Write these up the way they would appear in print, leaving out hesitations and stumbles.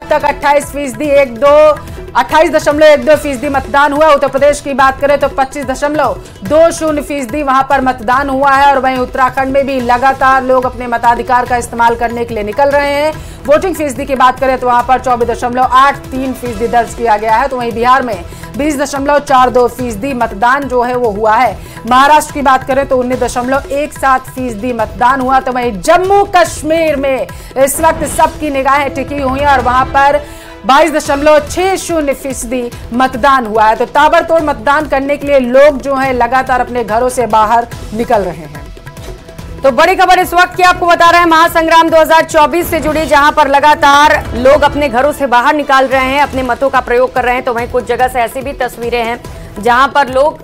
तक 28.12% मतदान हुआ। उत्तर प्रदेश की बात करें तो 25.20% वहां पर मतदान हुआ है। और वहीं उत्तराखंड में भी लगातार लोग अपने मताधिकार का इस्तेमाल करने के लिए निकल रहे हैं। वोटिंग फीसदी की बात करें तो वहां पर 24.83% दर्ज किया गया है। तो वहीं बिहार में 20.42% मतदान जो है वो हुआ है। महाराष्ट्र की बात करें तो 19.17% मतदान हुआ। तो वहीं जम्मू कश्मीर में इस वक्त सबकी निगाहें टिकी हुई हैं और वहां पर 22.60% मतदान हुआ है। तो ताबड़तोड़ मतदान करने के लिए लोग जो है लगातार अपने घरों से बाहर निकल रहे हैं। तो बड़ी खबर इस वक्त की आपको बता रहे हैं महासंग्राम 2024 से जुड़ी, जहां पर लगातार लोग अपने घरों से बाहर निकाल रहे हैं, अपने मतों का प्रयोग कर रहे हैं। तो वहीं कुछ जगह से ऐसी भी तस्वीरें हैं जहां पर लोग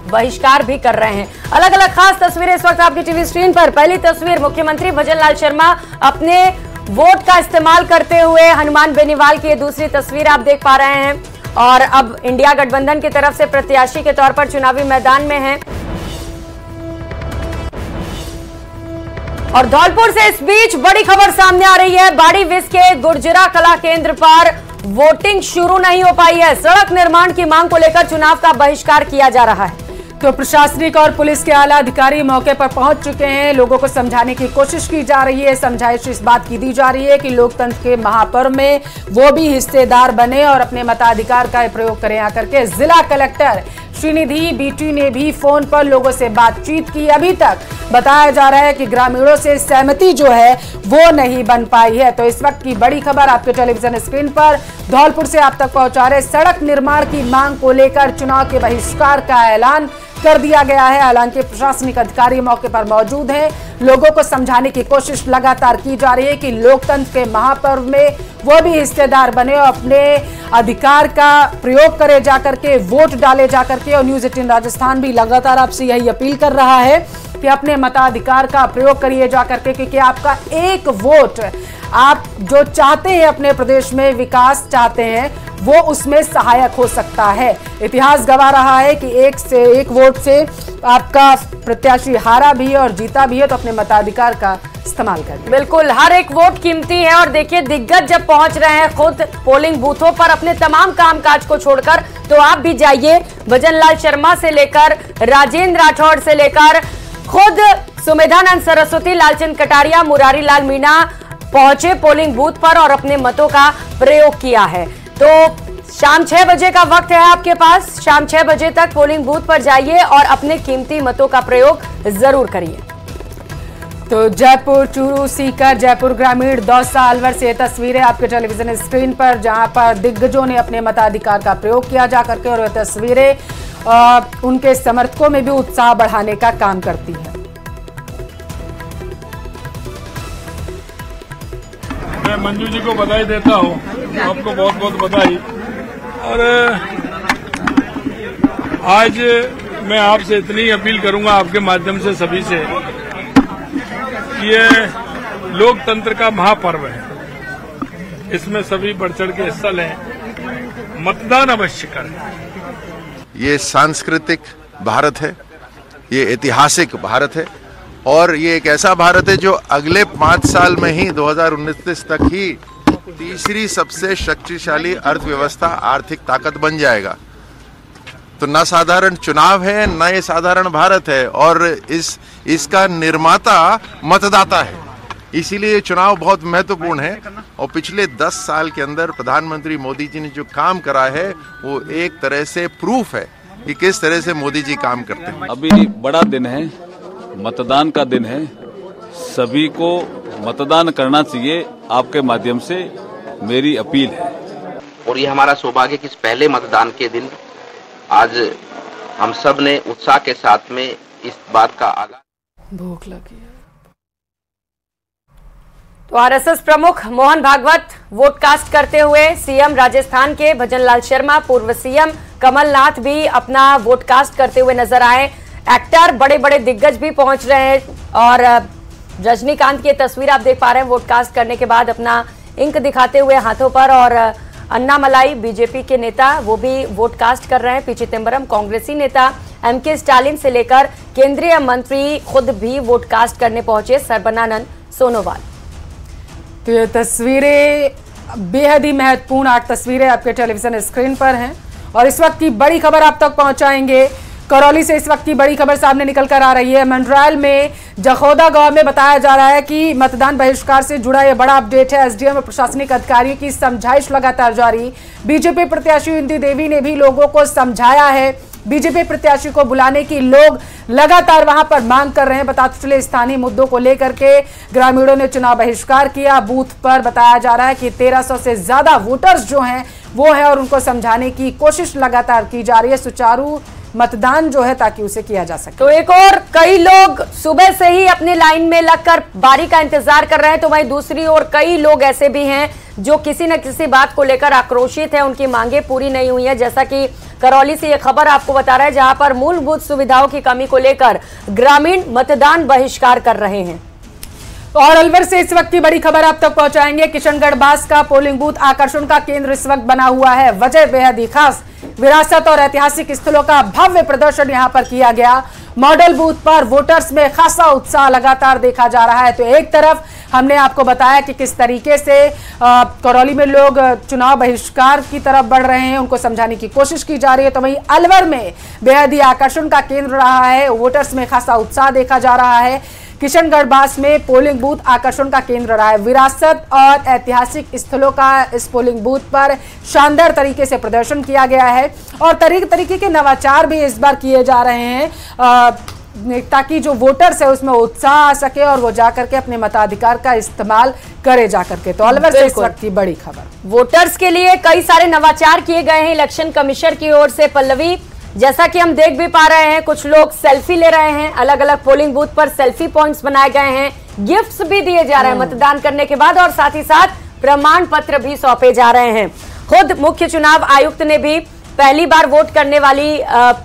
बहिष्कार भी कर रहे हैं। अलग अलग खास तस्वीरें इस वक्त आपकी टीवी स्क्रीन पर। पहली तस्वीर मुख्यमंत्री भजनलाल शर्मा अपने वोट का इस्तेमाल करते हुए हनुमान बेनीवाल की। दूसरी तस्वीर आप देख पा रहे हैं और अब इंडिया गठबंधन की तरफ से प्रत्याशी के तौर पर चुनावी मैदान में है। और धौलपुर से इस बीच बड़ी खबर सामने आ रही है। बाड़ी विस के गुर्जरा कला केंद्र पर वोटिंग शुरू नहीं हो पाई है। सड़क निर्माण की मांग को लेकर चुनाव का बहिष्कार किया जा रहा है। तो प्रशासनिक और पुलिस के आला अधिकारी मौके पर पहुंच चुके हैं। लोगों को समझाने की कोशिश की जा रही है। समझाइश इस बात की दी जा रही है कि लोकतंत्र के महापर्व में वो भी हिस्सेदार बने और अपने मताधिकार का प्रयोग करें। आकर के जिला कलेक्टर श्रीनिधि बीटी ने भी फोन पर लोगों से बातचीत की। अभी तक बताया जा रहा है कि ग्रामीणों से सहमति जो है वो नहीं बन पाई है। तो इस वक्त की बड़ी खबर आपके टेलीविजन स्क्रीन पर धौलपुर से आप तक पहुंचा रहे। सड़क निर्माण की मांग को लेकर चुनाव के बहिष्कार का ऐलान कर दिया गया है। हालांकि प्रशासनिक अधिकारी मौके पर मौजूद हैं। लोगों को समझाने की कोशिश लगातार की जा रही है कि लोकतंत्र के महापर्व में वो भी हिस्सेदार बने और अपने अधिकार का प्रयोग करे जाकर के, वोट डाले जाकर के। और न्यूज़ 18 राजस्थान भी लगातार आपसे यही अपील कर रहा है कि अपने मताधिकार का प्रयोग करिए जाकर के, क्योंकि आपका एक वोट, आप जो चाहते हैं अपने प्रदेश में विकास चाहते हैं, वो उसमें सहायक हो सकता है। इतिहास गवाह रहा है कि एक से एक वोट से आपका प्रत्याशी हारा भी है और जीता भी है। तो अपने मताधिकार का इस्तेमाल करें। बिल्कुल, हर एक वोट कीमती है। और देखिए, दिग्गज जब पहुंच रहे हैं खुद पोलिंग बूथों पर अपने तमाम कामकाज को छोड़कर, तो आप भी जाइए। भजनलाल शर्मा से लेकर राजेंद्र राठौड़ से लेकर खुद सुमेधानंद सरस्वती, लालचंद कटारिया, मुरारी लाल मीणा पहुंचे पोलिंग बूथ पर और अपने मतों का प्रयोग किया है। तो शाम 6 बजे का वक्त है आपके पास। शाम 6 बजे तक पोलिंग बूथ पर जाइए और अपने कीमती मतों का प्रयोग जरूर करिए। तो जयपुर, चूरू, सीकर, जयपुर ग्रामीण, दौसा, अलवर से तस्वीरें आपके टेलीविजन स्क्रीन पर, जहां पर दिग्गजों ने अपने मताधिकार का प्रयोग किया जाकर के। और ये तस्वीरें उनके समर्थकों में भी उत्साह बढ़ाने का काम करती है। मैं मंजू जी को बधाई देता हूँ, आपको बहुत बहुत बधाई। और आज मैं आपसे इतनी अपील करूंगा आपके माध्यम से सभी से, ये लोकतंत्र का महापर्व है, इसमें सभी बढ़ चढ़ के हिस्सा लें, मतदान अवश्य करें। ये सांस्कृतिक भारत है, ये ऐतिहासिक भारत है और ये एक ऐसा भारत है जो अगले 5 साल में ही 2019 तक ही तीसरी सबसे शक्तिशाली अर्थव्यवस्था, आर्थिक ताकत बन जाएगा। तो न साधारण चुनाव है, न ये साधारण भारत है और इसका निर्माता मतदाता है। इसीलिए ये चुनाव बहुत महत्वपूर्ण है। और पिछले 10 साल के अंदर प्रधानमंत्री मोदी जी ने जो काम करा है वो एक तरह से प्रूफ है कि किस तरह से मोदी जी काम करते हैं। अभी बड़ा दिन है, मतदान का दिन है, सभी को मतदान करना चाहिए। आपके माध्यम से मेरी अपील है। और ये हमारा सौभाग्य कि इस पहले मतदान के दिन आज हम सब ने उत्साह के साथ में इस बात का आगाज। भूख लगी है। तो आरएसएस प्रमुख मोहन भागवत वोट कास्ट करते हुए, सीएम राजस्थान के भजनलाल शर्मा, पूर्व सीएम कमलनाथ भी अपना वोट कास्ट करते हुए नजर आए। एक्टर, बड़े बड़े दिग्गज भी पहुंच रहे हैं। और रजनीकांत की तस्वीर आप देख पा रहे हैं वोट कास्ट करने के बाद अपना इंक दिखाते हुए हाथों पर। और अन्नामलाई बीजेपी के नेता, वो भी वोट कास्ट कर रहे हैं। पी चिदंबरम कांग्रेसी नेता, एमके स्टालिन से लेकर केंद्रीय मंत्री खुद भी वोट कास्ट करने पहुंचे। सर्बानंद सोनोवाल। तो ये तस्वीरें बेहद ही महत्वपूर्ण 8 तस्वीरें आपके टेलीविजन स्क्रीन पर हैं और इस वक्त की बड़ी खबर आप तक पहुंचाएंगे। करौली से इस वक्त की बड़ी खबर सामने निकल कर आ रही है। मंडरायल में जखौदा गांव में बताया जा रहा है कि मतदान बहिष्कार से जुड़ा यह बड़ा अपडेट है। एसडीएम और प्रशासनिक अधिकारियों की समझाइश लगातार जारी। बीजेपी प्रत्याशी इंदी देवी ने भी लोगों को समझाया है। बीजेपी प्रत्याशी को बुलाने की लोग लगातार वहां पर मांग कर रहे हैं। बताते चले स्थानीय मुद्दों को लेकर के ग्रामीणों ने चुनाव बहिष्कार किया। बूथ पर बताया जा रहा है कि 1300 से ज्यादा वोटर्स जो हैं वो है और उनको समझाने की कोशिश लगातार की जा रही है, सुचारू मतदान जो है ताकि उसे किया जा सके। तो एक और कई लोग सुबह से ही अपनी लाइन में लगकर बारी का इंतजार कर रहे हैं, तो वहीं दूसरी ओर कई लोग ऐसे भी हैं जो किसी न किसी बात को लेकर आक्रोशित है, उनकी मांगे पूरी नहीं हुई है। जैसा कि करौली से ये खबर आपको बता रहा है, जहां पर मूलभूत सुविधाओं की कमी को लेकर ग्रामीण मतदान बहिष्कार कर रहे हैं। और अलवर से इस वक्त की बड़ी खबर आप तक पहुंचाएंगे। किशनगढ़ बास का पोलिंग बूथ आकर्षण का केंद्र इस वक्त बना हुआ है। वजह बेहद ही खास, विरासत और ऐतिहासिक स्थलों का भव्य प्रदर्शन यहां पर किया गया। मॉडल बूथ पर वोटर्स में खासा उत्साह लगातार देखा जा रहा है। तो एक तरफ हमने आपको बताया कि किस तरीके से करौली में लोग चुनाव बहिष्कार की तरफ बढ़ रहे हैं, उनको समझाने की कोशिश की जा रही है, तो वहीं अलवर में बेहद ही आकर्षण का केंद्र रहा है। वोटर्स में खासा उत्साह देखा जा रहा है। किशनगढ़ बास में पोलिंग बूथ आकर्षण का केंद्र रहा है। विरासत और ऐतिहासिक स्थलों का इस पोलिंग बूथ पर शानदार तरीके से प्रदर्शन किया गया है और तरीके के नवाचार भी इस बार किए जा रहे हैं ताकि जो वोटर्स है उसमें उत्साह आ सके और वो जाकर के अपने मताधिकार का इस्तेमाल करे जाकर के। तो अलवर से इस वक्त की बड़ी खबर। वोटर्स के लिए कई सारे नवाचार किए गए हैं इलेक्शन कमीशन की ओर से। पल्लवी, जैसा कि हम देख भी पा रहे हैं, कुछ लोग सेल्फी ले रहे हैं, अलग अलग पोलिंग बूथ पर सेल्फी पॉइंट्स बनाए गए हैं, गिफ्ट्स भी दिए जा रहे हैं मतदान करने के बाद और साथ ही साथ प्रमाण पत्र भी सौंपे जा रहे हैं। खुद मुख्य चुनाव आयुक्त ने भी पहली बार वोट करने वाली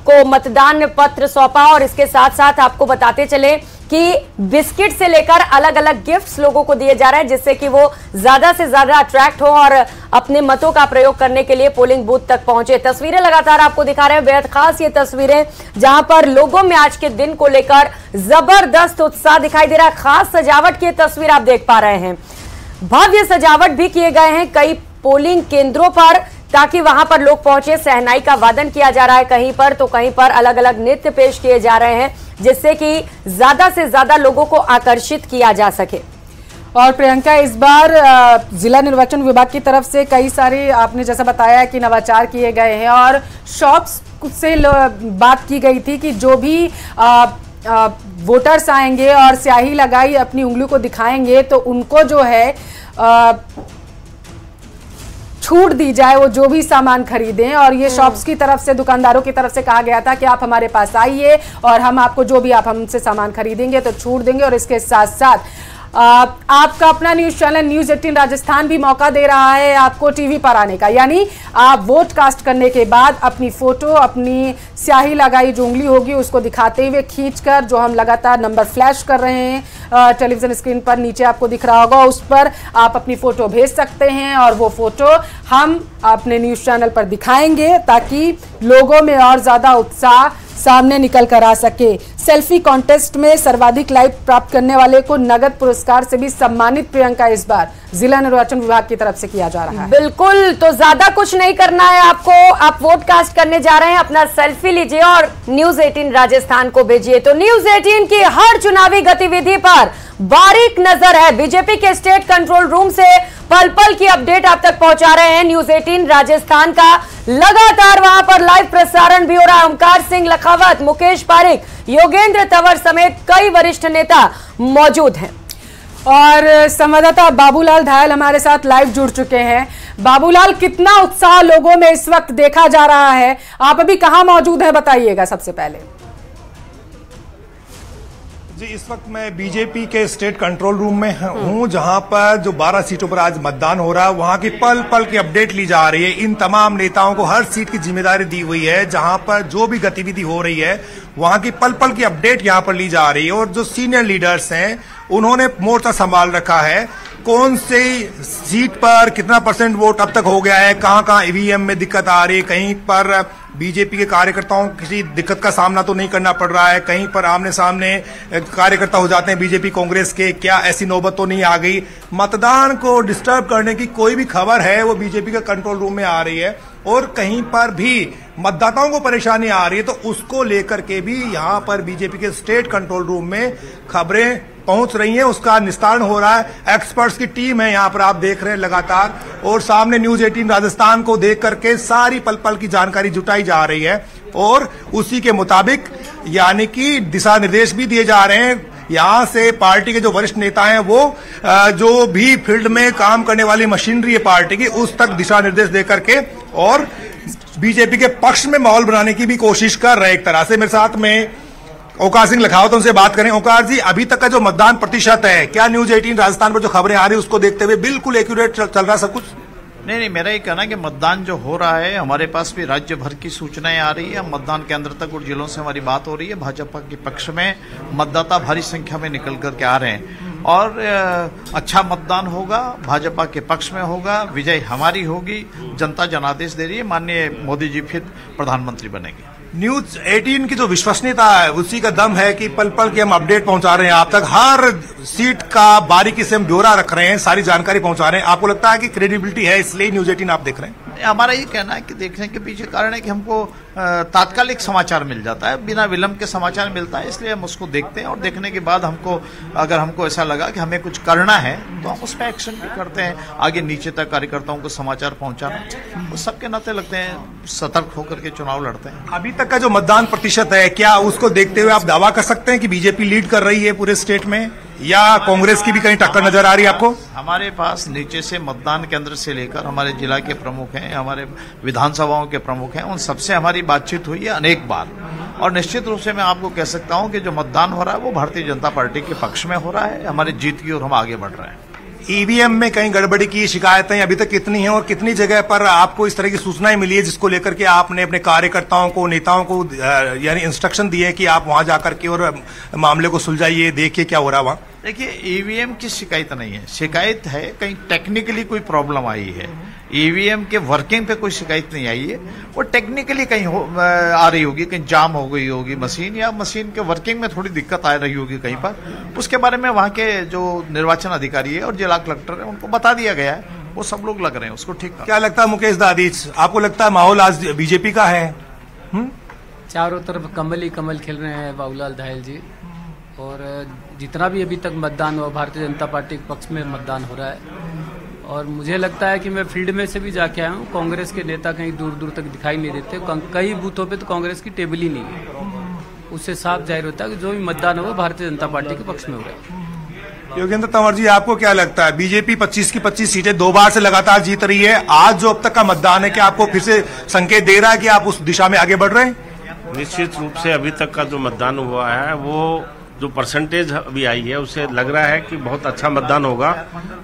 को मतदान पत्र सौंपा और इसके साथ साथ आपको बताते चले कि बिस्किट से लेकर अलग अलग गिफ्ट्स लोगों को दिए जा रहे हैं, जिससे कि वो ज्यादा से ज्यादा अट्रैक्ट हो और अपने मतों का प्रयोग करने के लिए पोलिंग बूथ तक पहुंचे। तस्वीरें लगातार आपको दिखा रहे हैं, बेहद खास ये तस्वीरें जहां पर लोगों में आज के दिन को लेकर जबरदस्त उत्साह दिखाई दे रहा है। खास सजावट की तस्वीर आप देख पा रहे हैं। भव्य सजावट भी किए गए हैं कई पोलिंग केंद्रों पर ताकि वहां पर लोग पहुंचे। सहनाई का वादन किया जा रहा है कहीं पर, तो कहीं पर अलग अलग नृत्य पेश किए जा रहे हैं, जिससे कि ज्यादा से ज्यादा लोगों को आकर्षित किया जा सके। और प्रियंका, इस बार जिला निर्वाचन विभाग की तरफ से कई सारे आपने जैसा बताया कि नवाचार किए गए हैं और शॉप्स से बात की गई थी कि जो भी वोटर्स आएंगे और स्याही लगाई अपनी उंगली को दिखाएंगे तो उनको जो है छूट दी जाए, वो जो भी सामान खरीदें। और ये शॉप्स की तरफ से, दुकानदारों की तरफ से कहा गया था कि आप हमारे पास आइए और हम आपको जो भी आप हमसे सामान खरीदेंगे तो छूट देंगे। और इसके साथ साथ आपका अपना न्यूज चैनल न्यूज 18 राजस्थान भी मौका दे रहा है आपको टीवी पर आने का, यानी आप वोट कास्ट करने के बाद अपनी फोटो, अपनी स्याही लगाई जो उंगली होगी उसको दिखाते हुए खींचकर, जो हम लगातार नंबर फ्लैश कर रहे हैं टेलीविजन स्क्रीन पर नीचे आपको दिख रहा होगा, उस पर आप अपनी फोटो भेज सकते हैं और वो फोटो हम अपने न्यूज चैनल पर दिखाएंगे ताकि लोगों में और ज्यादा उत्साह सामने निकल कर आ सके। सेल्फी कॉन्टेस्ट में सर्वाधिक लाइक प्राप्त करने वाले को नगद पुरस्कार से भी सम्मानित प्रियंका इस बार जिला निर्वाचन विभाग की तरफ से किया जा रहा है। बिल्कुल, तो ज्यादा कुछ नहीं करना है आपको। आप वोट कास्ट करने जा रहे हैं, अपना सेल्फी लीजिए और न्यूज 18 राजस्थान को भेजिए। तो न्यूज 18 की हर चुनावी गतिविधि पर बारीक नजर है। बीजेपी के स्टेट कंट्रोल रूम से पल पल की अपडेट आप तक पहुंचा रहे हैं न्यूज 18 राजस्थान का। लगातार वहां पर लाइव प्रसारण भी हो रहा है। ओमकार सिंह लखावत, मुकेश पारिक, योगेंद्र तंवर समेत कई वरिष्ठ नेता मौजूद हैं। और संवाददाता बाबूलाल धायल हमारे साथ लाइव जुड़ चुके हैं। बाबूलाल, कितना उत्साह लोगों में इस वक्त देखा जा रहा है? आप अभी कहां मौजूद हैं, बताइएगा सबसे पहले। जी, इस वक्त मैं बीजेपी के स्टेट कंट्रोल रूम में हूं, जहां पर जो 12 सीटों पर आज मतदान हो रहा है वहां की पल पल की अपडेट ली जा रही है। इन तमाम नेताओं को हर सीट की जिम्मेदारी दी हुई है, जहां पर जो भी गतिविधि हो रही है वहां की पल पल की अपडेट यहां पर ली जा रही है। और जो सीनियर लीडर्स हैं उन्होंने मोर्चा संभाल रखा है, कौन से सीट पर कितना % वोट अब तक हो गया है, कहां कहां ईवीएम में दिक्कत आ रही है, कहीं पर बीजेपी के कार्यकर्ताओं को किसी दिक्कत का सामना तो नहीं करना पड़ रहा है, कहीं पर आमने सामने कार्यकर्ता हो जाते हैं बीजेपी कांग्रेस के, क्या ऐसी नौबत तो नहीं आ गई। मतदान को डिस्टर्ब करने की कोई भी खबर है वो बीजेपी के कंट्रोल रूम में आ रही है और कहीं पर भी मतदाताओं को परेशानी आ रही है तो उसको लेकर के भी यहां पर बीजेपी के स्टेट कंट्रोल रूम में खबरें पहुंच रही हैं, उसका निस्तारण हो रहा है। एक्सपर्ट्स की टीम है यहां पर, आप देख रहे हैं लगातार, और सामने न्यूज 18 राजस्थान को देख करके सारी पल पल की जानकारी जुटाई जा रही है और उसी के मुताबिक यानी कि दिशा निर्देश भी दिए जा रहे हैं। यहां से पार्टी के जो वरिष्ठ नेता हैं वो जो भी फील्ड में काम करने वाली मशीनरी है पार्टी की, उस तक दिशा निर्देश दे करके और बीजेपी के पक्ष में माहौल बनाने की भी कोशिश कर रहे हैं एक तरह से। मेरे साथ में ओकार सिंह लखावत, उनसे बात करें। ओकार जी, अभी तक का जो मतदान प्रतिशत है, क्या न्यूज 18 राजस्थान पर जो खबरें आ रही है उसको देखते हुए बिल्कुल एक्यूरेट चल रहा है सब कुछ? नहीं, मेरा ये कहना है कि मतदान जो हो रहा है, हमारे पास भी राज्य भर की सूचनाएं आ रही है, मतदान केंद्र तक और जिलों से हमारी बात हो रही है। भाजपा के पक्ष में मतदाता भारी संख्या में निकल करके आ रहे हैं और अच्छा मतदान होगा, भाजपा के पक्ष में होगा, विजय हमारी होगी। जनता जनादेश दे रही है, माननीय मोदी जी फिर प्रधानमंत्री बनेंगे। न्यूज 18 की जो विश्वसनीयता है उसी का दम है कि पल पल की हम अपडेट पहुंचा रहे हैं आप तक, हर सीट का बारीकी से हम ब्यौरा रख रहे हैं, सारी जानकारी पहुंचा रहे हैं। आपको लगता है कि क्रेडिबिलिटी है इसलिए न्यूज 18 आप देख रहे हैं? हमारा ये कहना है कि देखने के पीछे कारण है कि हमको तात्कालिक समाचार मिल जाता है, बिना विलंब के समाचार मिलता है, इसलिए हम उसको देखते हैं और देखने के बाद अगर हमको ऐसा लगा कि हमें कुछ करना है तो हम उस पर एक्शन भी करते हैं। आगे नीचे तक कार्यकर्ताओं को समाचार पहुंचाना, उस सबके नाते लगते हैं सतर्क होकर के चुनाव लड़ते हैं। अभी तक का जो मतदान प्रतिशत है, क्या उसको देखते हुए आप दावा कर सकते हैं कि बीजेपी लीड कर रही है पूरे स्टेट में, या कांग्रेस की भी कहीं टक्कर नजर आ रही है आपको? हमारे पास नीचे से मतदान केंद्र से लेकर हमारे जिला के प्रमुख हैं, हमारे विधानसभाओं के प्रमुख हैं, उन सबसे हमारी बातचीत हुई है अनेक बार और निश्चित रूप से मैं आपको कह सकता हूं कि जो मतदान हो रहा है वो भारतीय जनता पार्टी के पक्ष में हो रहा है, हमारी जीत की ओर हम आगे बढ़ रहे हैं। ईवीएम में कहीं गड़बड़ी की शिकायतें अभी तक कितनी हैं और कितनी जगह पर आपको इस तरह की सूचनाएं मिली है जिसको लेकर के आपने अपने कार्यकर्ताओं को, नेताओं को यानी इंस्ट्रक्शन दिए कि आप वहां जाकर के और मामले को सुलझाइए, देखिए क्या हो रहा है वहां? देखिए, ईवीएम की शिकायत नहीं है, शिकायत है कहीं टेक्निकली कोई प्रॉब्लम आई है। ईवीएम के वर्किंग पे कोई शिकायत नहीं आई है, वो टेक्निकली कहीं आ रही होगी, कहीं जाम हो गई होगी मशीन, या मशीन के वर्किंग में थोड़ी दिक्कत आ रही होगी कहीं पर। उसके बारे में वहां के जो निर्वाचन अधिकारी है और जिला कलेक्टर है उनको बता दिया गया है, वो सब लोग लग रहे हैं उसको ठीक कर। क्या लगता है मुकेश दादीच, आपको लगता है माहौल आज बीजेपी का है? चारों तरफ कमल ही कमल खिल रहे हैं बाबूलाल धायल जी, और जितना भी अभी तक मतदान हुआ भारतीय जनता पार्टी के पक्ष में मतदान हो रहा है। और मुझे लगता है कि मैं फील्ड में से भी जाके आया हूँ, कांग्रेस के नेता कहीं दूर दूर तक दिखाई नहीं देते, कई बूथों पे तो कांग्रेस की टेबल ही नहीं है। उससे साफ जाहिर होता है कि जो भी मतदान होगा भारतीय जनता पार्टी के पक्ष में हो रहा है। योगेंद्र तंवर जी, आपको क्या लगता है, बीजेपी 25 की 25 सीटें 2 बार से लगातार जीत रही है, आज जो अब तक का मतदान है क्या आपको फिर से संकेत दे रहा है कि आप उस दिशा में आगे बढ़ रहे हैं? निश्चित रूप से अभी तक का जो मतदान हुआ है, वो जो परसेंटेज अभी आई है उससे लग रहा है कि बहुत अच्छा मतदान होगा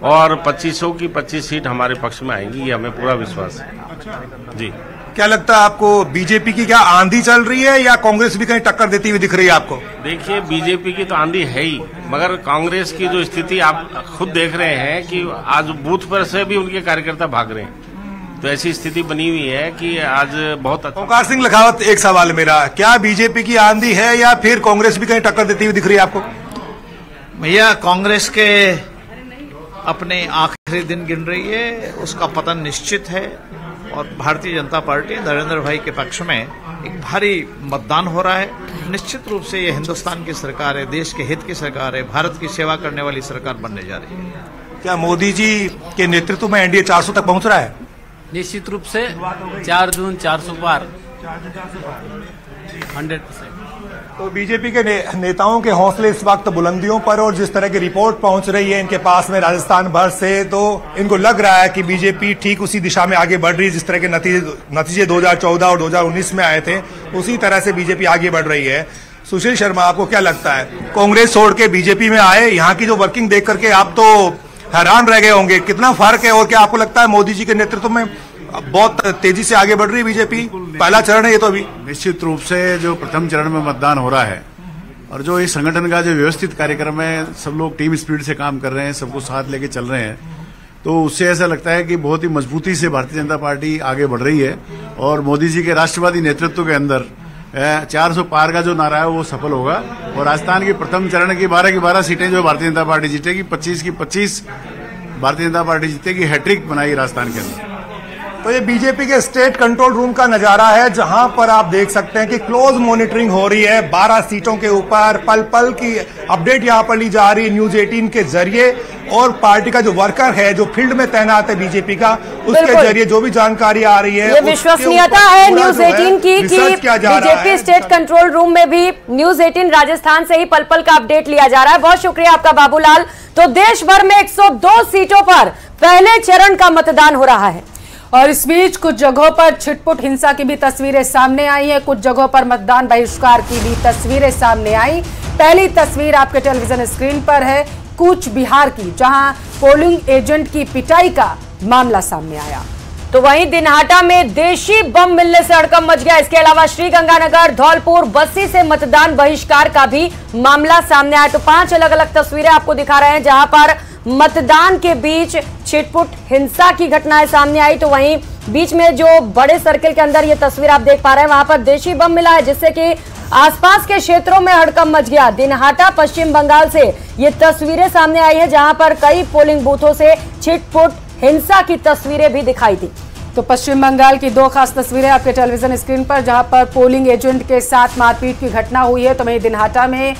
और 2500 की 25 सीट हमारे पक्ष में आएंगी, ये हमें पूरा विश्वास है जी। क्या लगता है आपको, बीजेपी की क्या आंधी चल रही है या कांग्रेस भी कहीं टक्कर देती हुई दिख रही है आपको? देखिए, बीजेपी की तो आंधी है ही, मगर कांग्रेस की जो स्थिति आप खुद देख रहे हैं कि आज बूथ पर से भी उनके कार्यकर्ता भाग रहे हैं, तो ऐसी स्थिति बनी हुई है कि आज बहुत अच्छा। ओकार सिंह लखावत, एक सवाल मेरा, क्या बीजेपी की आंधी है या फिर कांग्रेस भी कहीं टक्कर देती हुई दिख रही है आपको? भैया, कांग्रेस के अपने आखिरी दिन गिन रही है, उसका पतन निश्चित है और भारतीय जनता पार्टी नरेंद्र भाई के पक्ष में एक भारी मतदान हो रहा है। निश्चित रूप से ये हिंदुस्तान की सरकार है, देश के हित की सरकार है, भारत की सेवा करने वाली सरकार बनने जा रही है। क्या मोदी जी के नेतृत्व में एनडीए 400 तक पहुंच रहा है? निश्चित रूप से 4 जून 400 पार 100%। तो बीजेपी के नेताओं के हौसले इस वक्त बुलंदियों पर, और जिस तरह की रिपोर्ट पहुंच रही है इनके पास में राजस्थान भर से, तो इनको लग रहा है कि बीजेपी ठीक उसी दिशा में आगे बढ़ रही है जिस तरह के नतीजे 2014 और 2019 में आए थे, उसी तरह से बीजेपी आगे बढ़ रही है। सुशील शर्मा, आपको क्या लगता है, कांग्रेस छोड़ के बीजेपी में आए, यहाँ की जो वर्किंग देख करके आप तो हैरान रह गए होंगे, कितना फर्क है और क्या आपको लगता है मोदी जी के नेतृत्व में बहुत तेजी से आगे बढ़ रही है बीजेपी, पहला चरण है ये तो अभी। निश्चित रूप से जो प्रथम चरण में मतदान हो रहा है और जो इस संगठन का जो व्यवस्थित कार्यक्रम है, सब लोग टीम स्पिरिट से काम कर रहे हैं, सबको साथ लेके चल रहे हैं, तो उससे ऐसा लगता है कि बहुत ही मजबूती से भारतीय जनता पार्टी आगे बढ़ रही है और मोदी जी के राष्ट्रवादी नेतृत्व के अंदर 400 पार का जो नारा है वो सफल होगा और राजस्थान की प्रथम चरण की 12 की 12 सीटें जो भारतीय जनता पार्टी जीतेगी, 25 की 25 भारतीय जनता पार्टी जीतेगी, हैट्रिक बनाएगी राजस्थान के अंदर। तो ये बीजेपी के स्टेट कंट्रोल रूम का नजारा है, जहां पर आप देख सकते हैं कि क्लोज मॉनिटरिंग हो रही है 12 सीटों के ऊपर। पल पल की अपडेट यहां पर ली जा रही है न्यूज 18 के जरिए और पार्टी का जो वर्कर है, जो फील्ड में तैनात है बीजेपी का, उसके जरिए जो भी जानकारी आ रही है, ये विश्वसनीयता है न्यूज 18 की कि बीजेपी स्टेट कंट्रोल रूम में भी न्यूज 18 राजस्थान से ही पल पल का अपडेट लिया जा रहा है। बहुत शुक्रिया आपका बाबूलाल। तो देश भर में 102 सीटों पर पहले चरण का मतदान हो रहा है और इस बीच कुछ जगहों पर छिटपुट हिंसा की भी तस्वीरें सामने आई हैं, कुछ जगहों पर मतदान बहिष्कार की भी तस्वीरें सामने आई। पहली तस्वीर आपके टेलीविजन स्क्रीन पर है कूच बिहार की, जहां पोलिंग एजेंट की पिटाई का मामला सामने आया। तो वहीं दिनहाटा में देशी बम मिलने से हड़कंप मच गया। इसके अलावा श्रीगंगानगर, धौलपुर, बस्सी से मतदान बहिष्कार का भी मामला सामने आया। तो 5 अलग अलग तस्वीरें आपको दिखा रहे हैं जहां पर मतदान के बीच छिटपुट हिंसा की घटनाएं सामने आई। तो वहीं बीच में जो बड़े सर्किल के अंदर ये तस्वीर आप देख पा रहे हैं, वहां पर देशी बम मिला है, जिससे कि आसपास के क्षेत्रों में हड़कंप मच गया। दिनहाटा पश्चिम बंगाल से ये तस्वीरें सामने आई है, जहां पर कई पोलिंग बूथों से छिटपुट हिंसा की तस्वीरें भी दिखाई दी। तो पश्चिम बंगाल की 2 खास तस्वीरें आपके टेलीविजन स्क्रीन पर, जहां पर पोलिंग एजेंट के साथ मारपीट की घटना हुई है। तो वहीं दिनहाटा में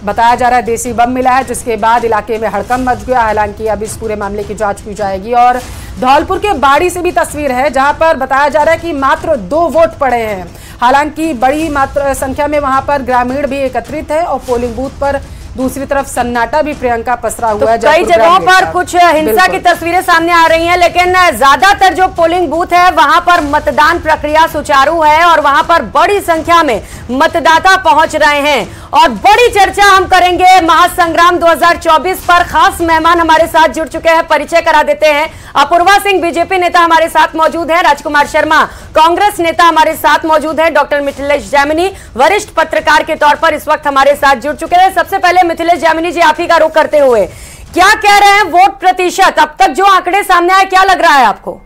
बताया जा रहा है देसी बम मिला है, जिसके बाद इलाके में हड़कंप मच गया। हालांकि अब इस पूरे मामले की जांच की जाएगी। और धौलपुर के बाड़ी से भी तस्वीर है, जहां पर बताया जा रहा है कि मात्र 2 वोट पड़े हैं। हालांकि बड़ी मात्रा संख्या में वहां पर ग्रामीण भी एकत्रित है और पोलिंग बूथ पर दूसरी तरफ सन्नाटा भी प्रियंका पसरा हुआ है। कई जगहों पर कुछ हिंसा की तस्वीरें सामने आ रही हैं, लेकिन ज्यादातर जो पोलिंग बूथ है वहां पर मतदान प्रक्रिया सुचारू है और वहां पर बड़ी संख्या में मतदाता पहुंच रहे हैं। और बड़ी चर्चा हम करेंगे महासंग्राम 2024 पर। खास मेहमान हमारे साथ जुड़ चुके हैं, परिचय करा देते हैं। अपूर्वा सिंह बीजेपी नेता हमारे साथ मौजूद है, राजकुमार शर्मा कांग्रेस नेता हमारे साथ मौजूद है, डॉक्टर मिथिलेश जैमिनी वरिष्ठ पत्रकार के तौर पर इस वक्त हमारे साथ जुड़ चुके हैं। सबसे पहले मिथिलेश जैमिनी जी, आप ही का रुख करते हुए क्या कह रहे हैं वोट प्रतिशत, अब तक जो आंकड़े सामने आए क्या लग रहा है आपको?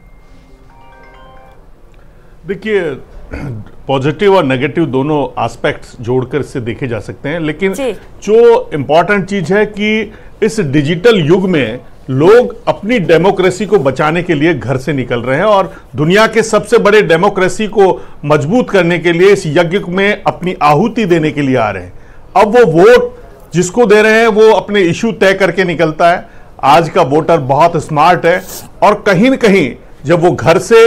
देखिए, पॉजिटिव और नेगेटिव दोनों एस्पेक्ट्स जोड़कर इससे देखे जा सकते हैं, लेकिन जो इंपॉर्टेंट चीज है कि इस डिजिटल युग में लोग अपनी डेमोक्रेसी को बचाने के लिए घर से निकल रहे हैं और दुनिया के सबसे बड़े डेमोक्रेसी को मजबूत करने के लिए इस यज्ञ में अपनी आहुति देने के लिए आ रहे हैं। अब वो वोट जिसको दे रहे हैं वो अपने इशू तय करके निकलता है। आज का वोटर बहुत स्मार्ट है और कहीं न कहीं जब वो घर से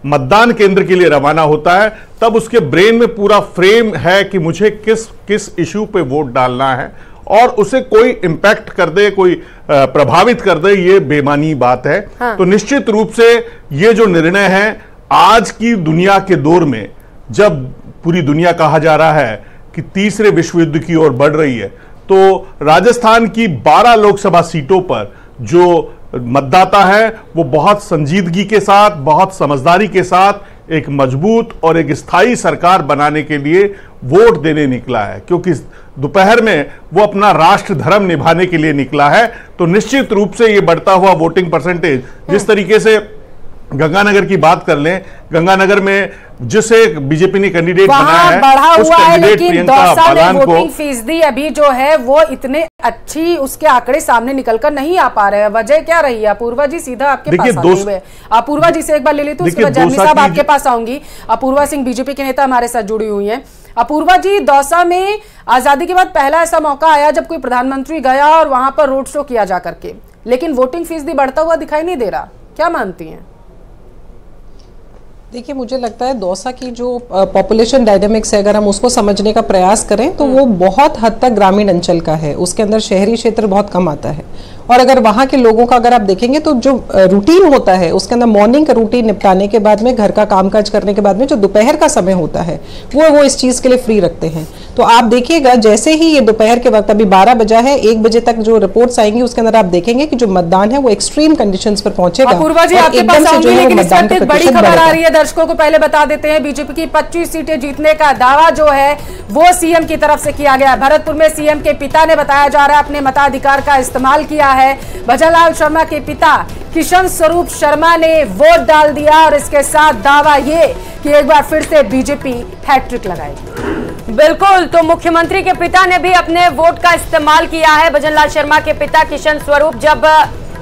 मतदान केंद्र के लिए रवाना होता है तब उसके ब्रेन में पूरा फ्रेम है कि मुझे किस किस इशू पे वोट डालना है और उसे कोई इंपैक्ट कर दे, कोई प्रभावित कर दे, ये बेमानी बात है। हाँ। तो निश्चित रूप से ये जो निर्णय है आज की दुनिया के दौर में, जब पूरी दुनिया कहा जा रहा है कि तीसरे विश्व युद्ध की ओर बढ़ रही है, तो राजस्थान की 12 लोकसभा सीटों पर जो मतदाता है वो बहुत संजीदगी के साथ, बहुत समझदारी के साथ एक मजबूत और एक स्थायी सरकार बनाने के लिए वोट देने निकला है, क्योंकि दोपहर में वो अपना राष्ट्र धर्म निभाने के लिए निकला है। तो निश्चित रूप से ये बढ़ता हुआ वोटिंग परसेंटेज, जिस तरीके से गंगानगर की बात कर लें, गंगानगर में जिसे बीजेपी ने कैंडिडेट बनाया है बढ़ा उस हुआ है, कैंडिडेट लेकिन प्रियंका बालान को वोटिंग फीसदी अभी जो है वो इतने अच्छी उसके आंकड़े सामने निकलकर नहीं आ पा रहे हैं। वजह क्या रही है? अपूर्वा जी सीधा आपके पास आते हुए, अपूर्वा जी से एक बार ले लेती हूँ, उसके बाद जैमिनी साहब आपके पास आऊंगी। अपूर्वा सिंह बीजेपी के नेता हमारे साथ जुड़ी हुई है। अपूर्वा जी, दौसा में आजादी के बाद पहला ऐसा मौका आया जब कोई प्रधानमंत्री गया और वहां पर रोड शो किया जा करके, लेकिन वोटिंग फीसदी बढ़ता हुआ दिखाई नहीं दे रहा, क्या मानती हैं? देखिए, मुझे लगता है दौसा की जो पॉपुलेशन डायनामिक्स है, अगर हम उसको समझने का प्रयास करें तो वो बहुत हद तक ग्रामीण अंचल का है, उसके अंदर शहरी क्षेत्र बहुत कम आता है और अगर वहां के लोगों का अगर आप देखेंगे तो जो रूटीन होता है उसके अंदर मॉर्निंग का रूटीन निपटाने के बाद में, घर का कामकाज करने के बाद में जो दोपहर का समय होता है वो इस चीज के लिए फ्री रखते हैं। तो आप देखिएगा जैसे ही ये दोपहर के वक्त, अभी 12 बजा है, 1 बजे तक जो रिपोर्ट्स आएंगी उसके अंदर आप देखेंगे कि जो मतदान है वो एक्सट्रीम कंडीशंस पर पहुंचेगा। अपूर्वा जी, आपके पास आऊंगी, लेकिन इस वक्त एक बड़ी खबर आ रही है, दर्शकों को पहले बता देते हैं। बीजेपी की 25 सीटें जीतने का दावा जो है वो सीएम की तरफ से किया गया। भरतपुर में सीएम के पिता ने, बताया जा रहा है, अपने मताधिकार का इस्तेमाल किया है। भजनलाल शर्मा के पिता किशन स्वरूप शर्मा ने वोट डाल दिया और इसके साथ दावा ये कि एक बार फिर से बीजेपी हैट्रिक लगाएगी। बिल्कुल, तो मुख्यमंत्री के पिता ने भी अपने वोट का इस्तेमाल किया है। भजनलाल शर्मा के पिता किशन स्वरूप जब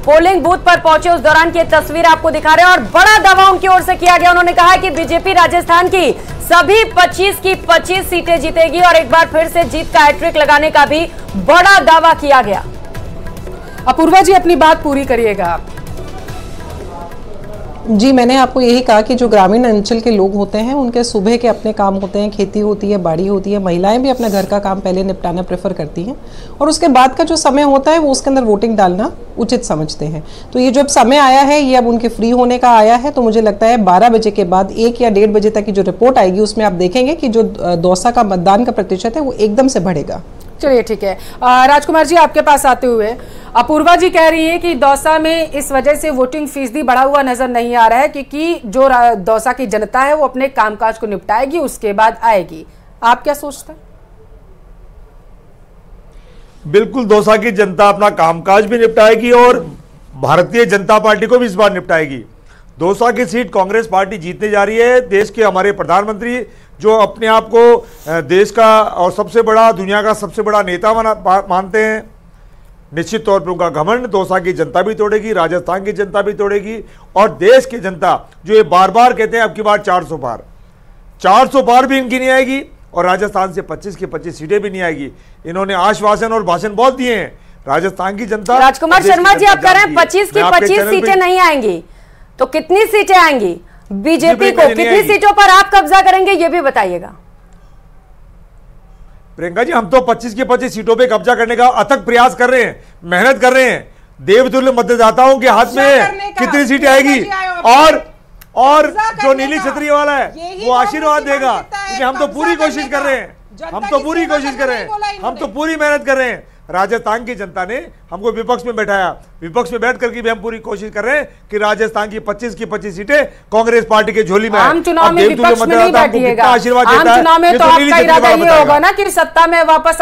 पोलिंग बूथ पर पहुंचे उस दौरान की तस्वीर आपको दिखा रहे हैं और बड़ा दावा उनकी ओर से किया गया। उन्होंने कहा कि बीजेपी राजस्थान की सभी 25 की 25 सीटें जीतेगी और एक बार फिर से जीत का हैट्रिक लगाने का भी बड़ा दावा किया गया। अपूर्वा जी, अपनी बात पूरी करिएगा। जी, मैंने आपको यही कहा कि जो ग्रामीण अंचल के लोग होते हैं उनके सुबह के अपने काम होते हैं, खेती होती है, बाड़ी होती है, महिलाएं भी अपने घर का काम पहले निपटाना प्रेफर करती हैं और उसके बाद का जो समय होता है वो उसके अंदर वोटिंग डालना उचित समझते हैं। तो ये जो अब समय आया है ये अब उनके फ्री होने का आया है। तो मुझे लगता है 12 बजे के बाद 1 या 1:30 बजे तक की जो रिपोर्ट आएगी उसमें आप देखेंगे कि जो दौसा का मतदान का प्रतिशत है वो एकदम से बढ़ेगा। चलिए ठीक है, राजकुमार जी आपके पास आते हुए, अपूर्वा जी कह रही है कि दौसा में इस वजह से वोटिंग फीसदी बढ़ा हुआ नजर नहीं आ रहा है क्योंकि जो दौसा की जनता है वो अपने कामकाज को निपटाएगी, उसके बाद आएगी। आप क्या सोचते हैं? बिल्कुल, दौसा की जनता अपना कामकाज भी निपटाएगी और भारतीय जनता पार्टी को भी इस बार निपटाएगी। दौसा की सीट कांग्रेस पार्टी जीतने जा रही है। देश के हमारे प्रधानमंत्री जो अपने आप को देश का और सबसे बड़ा, दुनिया का सबसे बड़ा नेता मानते हैं, निश्चित तौर पर उनका घमंड दौसा की जनता भी तोड़ेगी, राजस्थान की जनता भी तोड़ेगी और देश की जनता जो ये बार बार कहते हैं अब की बार 400 पार भी इनकी नहीं आएगी और राजस्थान से 25 की 25 सीटें भी नहीं आएगी। इन्होंने आश्वासन और भाषण बहुत दिए हैं। राजस्थान की जनता, राजकुमार शर्मा जी आप कह रहे हैं 25 की 25 सीटें नहीं आएंगी, तो कितनी सीटें आएंगी बीजेपी को? कितनी सीटों पर आप कब्जा करेंगे ये भी बताइएगा। प्रियंका जी, हम तो 25 की 25 सीटों पे कब्जा करने का अथक प्रयास कर रहे हैं, मेहनत कर रहे हैं। देवतुल्य मतदाताओं के हाथ में कितनी सीटें आएगी और जो नीली छतरी वाला है वो आशीर्वाद देगा, क्योंकि हम तो पूरी कोशिश कर रहे हैं, हम तो पूरी मेहनत कर रहे हैं। राजस्थान की जनता ने हमको विपक्ष में बैठाया, विपक्ष में बैठ करके भी हम पूरी कोशिश कर रहे हैं कि राजस्थान की 25 की 25 सीटें कांग्रेस पार्टी के झोली में आम चुनाव में विपक्ष में नहीं बैठिएगा। आम चुनाव में तो आपका इरादा ये होगा ना कि सत्ता में वापस